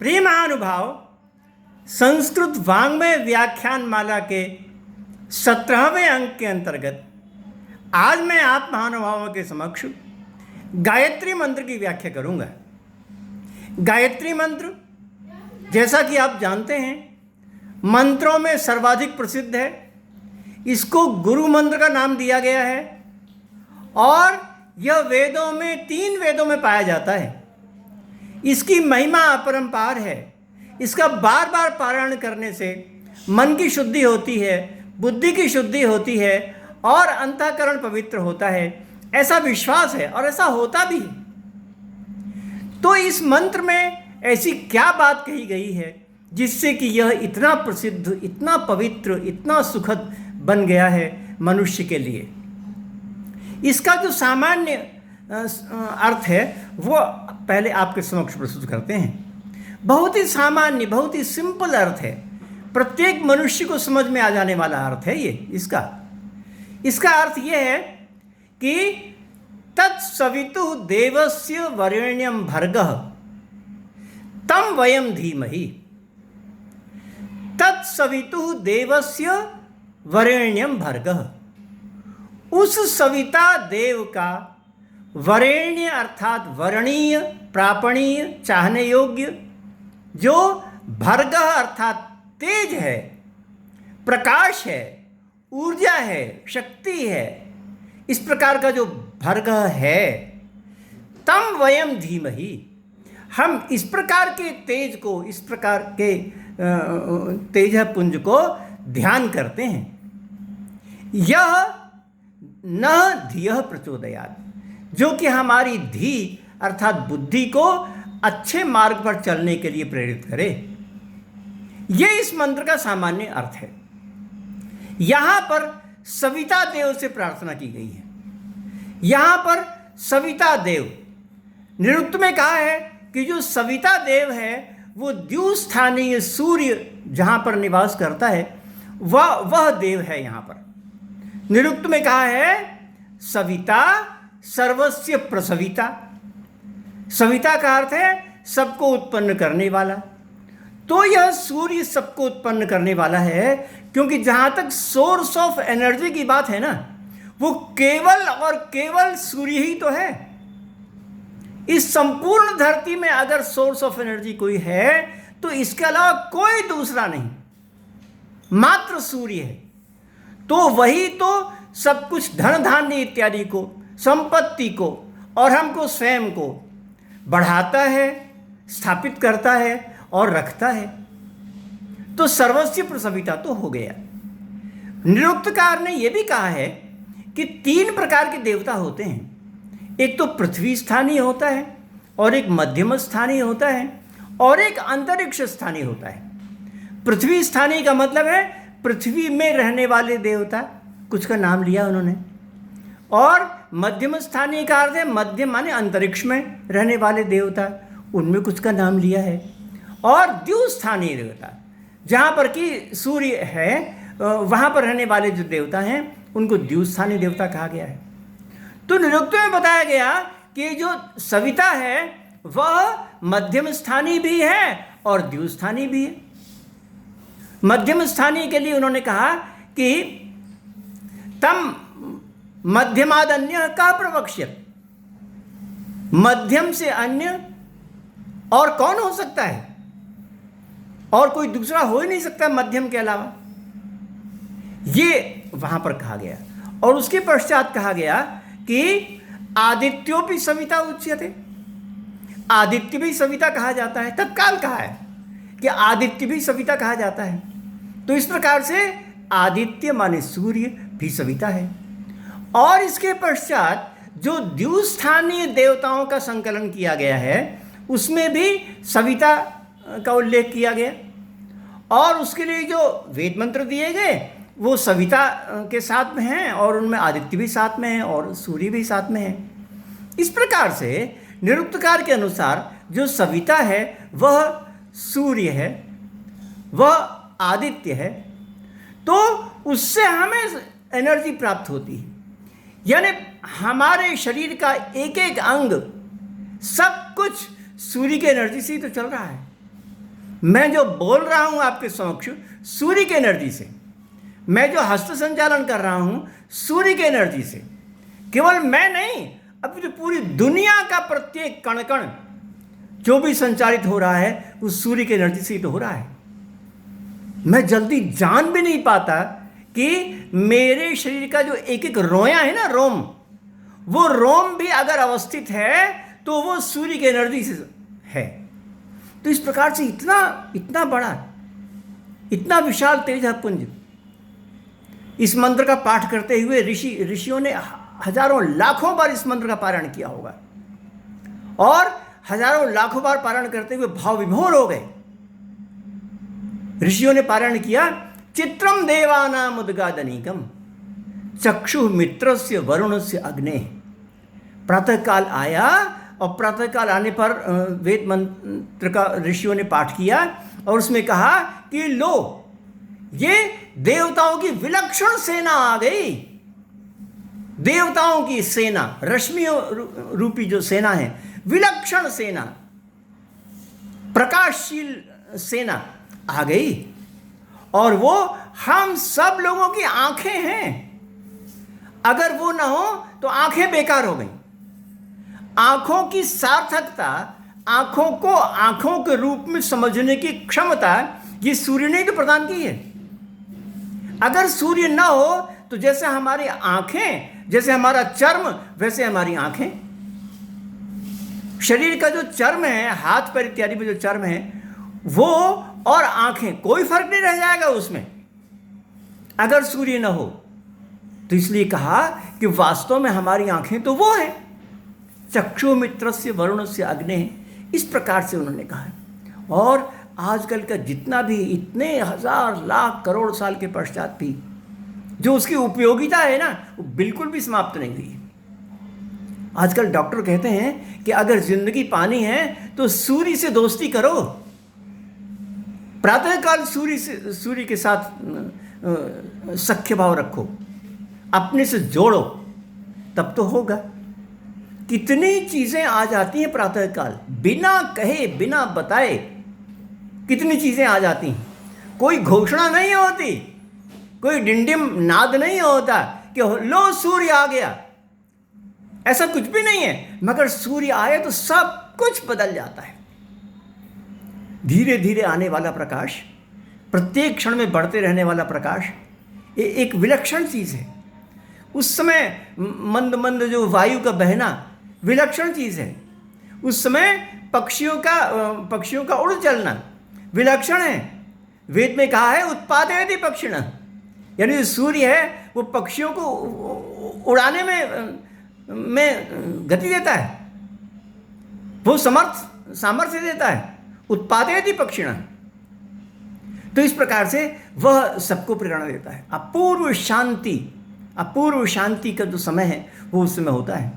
प्रिय महानुभाव, संस्कृत वाङ्मय व्याख्यान माला के 17वें अंक के अंतर्गत आज मैं आप महानुभावों के समक्ष गायत्री मंत्र की व्याख्या करूंगा। गायत्री मंत्र जैसा कि आप जानते हैं मंत्रों में सर्वाधिक प्रसिद्ध है। इसको गुरु मंत्र का नाम दिया गया है और यह वेदों में 3 वेदों में पाया जाता है। इसकी महिमा अपरंपार है। इसका बार बार पारायण करने से मन की शुद्धि होती है, बुद्धि की शुद्धि होती है और अंतःकरण पवित्र होता है, ऐसा विश्वास है और ऐसा होता भी है। तो इस मंत्र में ऐसी क्या बात कही गई है जिससे कि यह इतना प्रसिद्ध, इतना पवित्र, इतना सुखद बन गया है मनुष्य के लिए। इसका जो सामान्य अर्थ है वो पहले आपके समक्ष प्रस्तुत करते हैं। बहुत ही सामान्य, बहुत ही सिंपल अर्थ है, प्रत्येक मनुष्य को समझ में आ जाने वाला अर्थ है ये इसका अर्थ ये है कि तत्सवितुः देवस्य वरेण्यं भर्गः तं वयं धीमहि। तत्सवितुः देवस्य वरेण्यं भर्गः, उस सविता देव का वरेण्य अर्थात वर्णीय, प्रापणीय, चाहने योग्य, जो भर्गः अर्थात तेज है, प्रकाश है, ऊर्जा है, शक्ति है, इस प्रकार का जो भर्गः है, तम वयम धीमहि, हम इस प्रकार के तेज को, इस प्रकार के तेज पुंज को ध्यान करते हैं। यह न धियः प्रचोदयात्, जो कि हमारी धी अर्थात बुद्धि को अच्छे मार्ग पर चलने के लिए प्रेरित करे। यह इस मंत्र का सामान्य अर्थ है। यहां पर सविता देव से प्रार्थना की गई है। यहां पर सविता देव, निरुक्त में कहा है कि जो सविता देव है वो द्युस्थानीय सूर्य जहां पर निवास करता है वह देव है। यहां पर निरुक्त में कहा है सविता सर्वस्य प्रसविता। सविता का अर्थ है सबको उत्पन्न करने वाला। तो यह सूर्य सबको उत्पन्न करने वाला है, क्योंकि जहां तक सोर्स ऑफ एनर्जी की बात है ना, वो केवल और केवल सूर्य ही तो है। इस संपूर्ण धरती में अगर सोर्स ऑफ एनर्जी कोई है तो इसके अलावा कोई दूसरा नहीं, मात्र सूर्य है। तो वही तो सब कुछ धन धान्य इत्यादि को, संपत्ति को और हमको स्वयं को बढ़ाता है, स्थापित करता है और रखता है। तो सर्वस्य प्रसविता तो हो गया। निरुक्तकार ने यह भी कहा है कि 3 प्रकार के देवता होते हैं। एक तो पृथ्वी स्थानीय होता है और एक मध्यम स्थानीय होता है और एक अंतरिक्ष स्थानीय होता है। पृथ्वी स्थानीय का मतलब है पृथ्वी में रहने वाले देवता, कुछ का नाम लिया उन्होंने। और मध्यम स्थानीय का अर्थ है मध्यम माने अंतरिक्ष में रहने वाले देवता, उनमें कुछ का नाम लिया है। और द्युस्थानीय देवता, जहाँ पर कि सूर्य है वहाँ पर रहने वाले जो देवता हैं उनको द्युस्थानीय देवता कहा गया है। तो निरुक्त में बताया गया कि जो सविता है वह मध्यम स्थानीय भी है और द्युस्थानीय भी है। मध्यम स्थानीय के लिए उन्होंने कहा कि तम मध्यमाद अन्य का प्रवक्ष्यत, मध्यम से अन्य और कौन हो सकता है, और कोई दूसरा हो ही नहीं सकता मध्यम के अलावा, ये वहां पर कहा गया। और उसके पश्चात कहा गया कि आदित्योपि सविता उच्यते, आदित्य भी सविता कहा जाता है। तत्काल कहा है कि आदित्य भी सविता कहा जाता है। तो इस प्रकार से आदित्य माने सूर्य भी सविता है। और इसके पश्चात जो द्युस्थानीय देवताओं का संकलन किया गया है उसमें भी सविता का उल्लेख किया गया। और उसके लिए जो वेद मंत्र दिए गए वो सविता के साथ में हैं और उनमें आदित्य भी साथ में है और सूर्य भी साथ में है। इस प्रकार से निरुक्तकार के अनुसार जो सविता है वह सूर्य है, वह आदित्य है। तो उससे हमें एनर्जी प्राप्त होती है, यानी हमारे शरीर का एक एक अंग सब कुछ सूर्य की एनर्जी से ही तो चल रहा है। मैं जो बोल रहा हूं आपके समक्ष सूर्य की एनर्जी से, मैं जो हस्त संचालन कर रहा हूं सूर्य की एनर्जी से, केवल मैं नहीं, अब जो पूरी दुनिया का प्रत्येक कण कण जो भी संचालित हो रहा है उस सूर्य की एनर्जी से ही तो हो रहा है। मैं जल्दी जान भी नहीं पाता कि मेरे शरीर का जो एक एक रोया है ना, रोम, वो रोम भी अगर अवस्थित है तो वो सूर्य की एनर्जी से है। तो इस प्रकार से इतना बड़ा, इतना विशाल तेज है पुंज। इस मंत्र का पाठ करते हुए ऋषियों ने हजारों लाखों बार इस मंत्र का पारायण किया होगा और हजारों लाखों बार पारायण करते हुए भाव विभोर हो गए। ऋषियों ने पारायण किया, चित्रम देवानाम उद्गादनीकम चक्षु मित्रस्य वरुणस्य अग्ने। प्रातःकाल आया और प्रातःकाल आने पर वेद मंत्र का ऋषियों ने पाठ किया और उसमें कहा कि लो, ये देवताओं की विलक्षण सेना आ गई। देवताओं की सेना, रश्मियों रूपी जो सेना है, विलक्षण सेना, प्रकाशशील सेना आ गई और वो हम सब लोगों की आंखें हैं। अगर वो ना हो तो आंखें बेकार हो गई। आंखों की सार्थकता, आंखों को आंखों के रूप में समझने की क्षमता ये सूर्य ने तो प्रदान की है। अगर सूर्य ना हो तो जैसे हमारी आंखें, जैसे हमारा चर्म, वैसे हमारी आंखें। शरीर का जो चर्म है, हाथ पैर इत्यादि में जो चर्म है, वो और आंखें, कोई फर्क नहीं रह जाएगा उसमें अगर सूर्य न हो। तो इसलिए कहा कि वास्तव में हमारी आंखें तो वो है, चक्षु मित्रस्य वरुणस्य अग्ने। इस प्रकार से उन्होंने कहा। और आजकल का जितना भी, इतने हजार लाख करोड़ साल के पश्चात भी जो उसकी उपयोगिता है ना, वो बिल्कुल भी समाप्त नहीं हुई। आजकल डॉक्टर कहते हैं कि अगर जिंदगी पानी है तो सूर्य से दोस्ती करो, प्रातःकाल सूर्य के साथ सख्य भाव रखो, अपने से जोड़ो, तब तो होगा। कितनी चीजें आ जाती हैं प्रातःकाल, बिना कहे बिना बताए कितनी चीजें आ जाती हैं। कोई घोषणा नहीं होती, कोई डिंडिम नाद नहीं होता कि लो सूर्य आ गया, ऐसा कुछ भी नहीं है। मगर सूर्य आए तो सब कुछ बदल जाता है। धीरे धीरे आने वाला प्रकाश, प्रत्येक क्षण में बढ़ते रहने वाला प्रकाश, ये एक विलक्षण चीज़ है। उस समय मंद मंद जो वायु का बहना विलक्षण चीज़ है। उस समय पक्षियों का उड़ चलना विलक्षण है। वेद में कहा है उत्पादयति पक्षिण, यानी जो सूर्य है वो पक्षियों को उड़ाने में गति देता है, वो सामर्थ्य देता है। उत्पादयति पक्षिण, तो इस प्रकार से वह सबको प्रेरणा देता है। अपूर्व शांति का जो समय है वो उस समय होता है।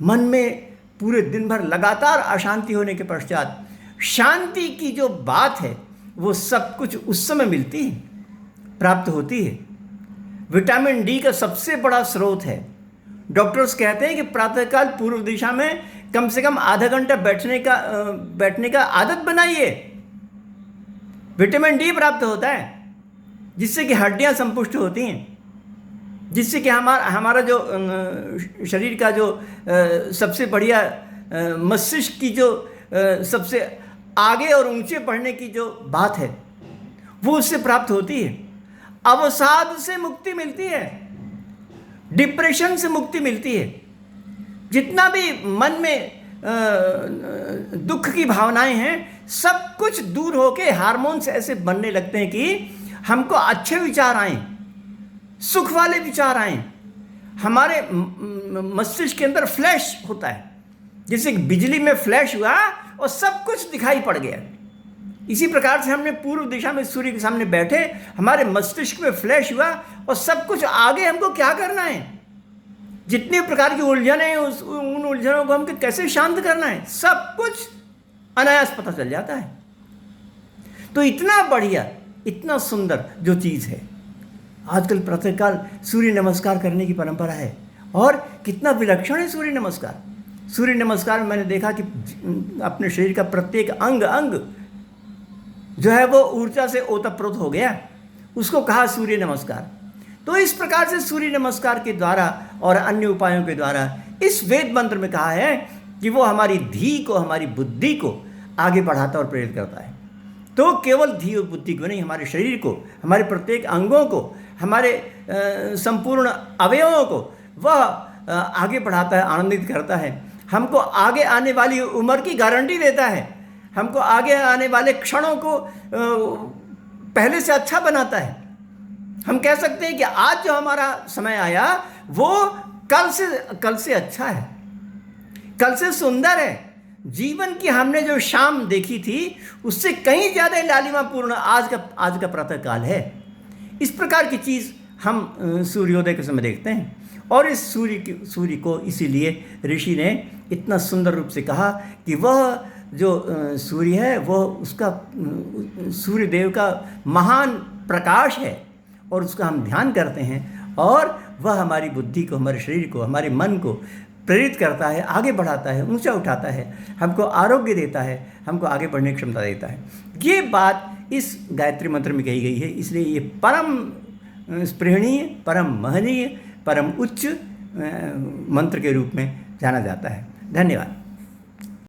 मन में पूरे दिन भर लगातार अशांति होने के पश्चात शांति की जो बात है वो सब कुछ उस समय मिलती है, प्राप्त होती है। विटामिन डी का सबसे बड़ा स्रोत है। डॉक्टर्स कहते हैं कि प्रातःकाल पूर्व दिशा में कम से कम आधा घंटा बैठने का आदत बनाइए। विटामिन डी प्राप्त होता है, जिससे कि हड्डियां संपुष्ट होती हैं, जिससे कि हमारा जो शरीर का जो सबसे बढ़िया मस्तिष्क की जो सबसे आगे और ऊंचे बढ़ने की जो बात है वो उससे प्राप्त होती है। अवसाद से मुक्ति मिलती है, डिप्रेशन से मुक्ति मिलती है। जितना भी मन में दुख की भावनाएं हैं सब कुछ दूर होके हार्मोन्स ऐसे बनने लगते हैं कि हमको अच्छे विचार आए, सुख वाले विचार आए। हमारे मस्तिष्क के अंदर फ्लैश होता है, जैसे बिजली में फ्लैश हुआ और सब कुछ दिखाई पड़ गया। इसी प्रकार से हमने पूर्व दिशा में सूर्य के सामने बैठे, हमारे मस्तिष्क में फ्लैश हुआ और सब कुछ आगे हमको क्या करना है, जितने प्रकार की उलझन है उन उलझनों को हमको कैसे शांत करना है, सब कुछ अनायास पता चल जाता है। तो इतना बढ़िया, इतना सुंदर जो चीज़ है। आजकल प्रातःकाल सूर्य नमस्कार करने की परंपरा है और कितना विलक्षण है सूर्य नमस्कार। सूर्य नमस्कार में मैंने देखा कि अपने शरीर का प्रत्येक अंग जो है वो ऊर्जा से ओतप्रोत हो गया, उसको कहा सूर्य नमस्कार। तो इस प्रकार से सूर्य नमस्कार के द्वारा और अन्य उपायों के द्वारा इस वेद मंत्र में कहा है कि वो हमारी धी को, हमारी बुद्धि को आगे बढ़ाता और प्रेरित करता है। तो केवल धी और बुद्धि को नहीं, हमारे शरीर को, हमारे प्रत्येक अंगों को, हमारे संपूर्ण अवयवों को वह आगे बढ़ाता है, आनंदित करता है, हमको आगे आने वाली उम्र की गारंटी देता है, हमको आगे आने वाले क्षणों को पहले से अच्छा बनाता है। हम कह सकते हैं कि आज जो हमारा समय आया वो कल से अच्छा है, कल से सुंदर है। जीवन की हमने जो शाम देखी थी उससे कहीं ज़्यादा लालिमापूर्ण आज का प्रातः काल है। इस प्रकार की चीज़ हम सूर्योदय के समय देखते हैं। और इस सूर्य को इसीलिए ऋषि ने इतना सुंदर रूप से कहा कि वह जो सूर्य है वह उसका सूर्यदेव का महान प्रकाश है और उसका हम ध्यान करते हैं और वह हमारी बुद्धि को, हमारे शरीर को, हमारे मन को प्रेरित करता है, आगे बढ़ाता है, ऊंचा उठाता है, हमको आरोग्य देता है, हमको आगे बढ़ने की क्षमता देता है। ये बात इस गायत्री मंत्र में कही गई है, इसलिए ये परम स्पृहणीय, परम महनीय, परम उच्च मंत्र के रूप में जाना जाता है। धन्यवाद।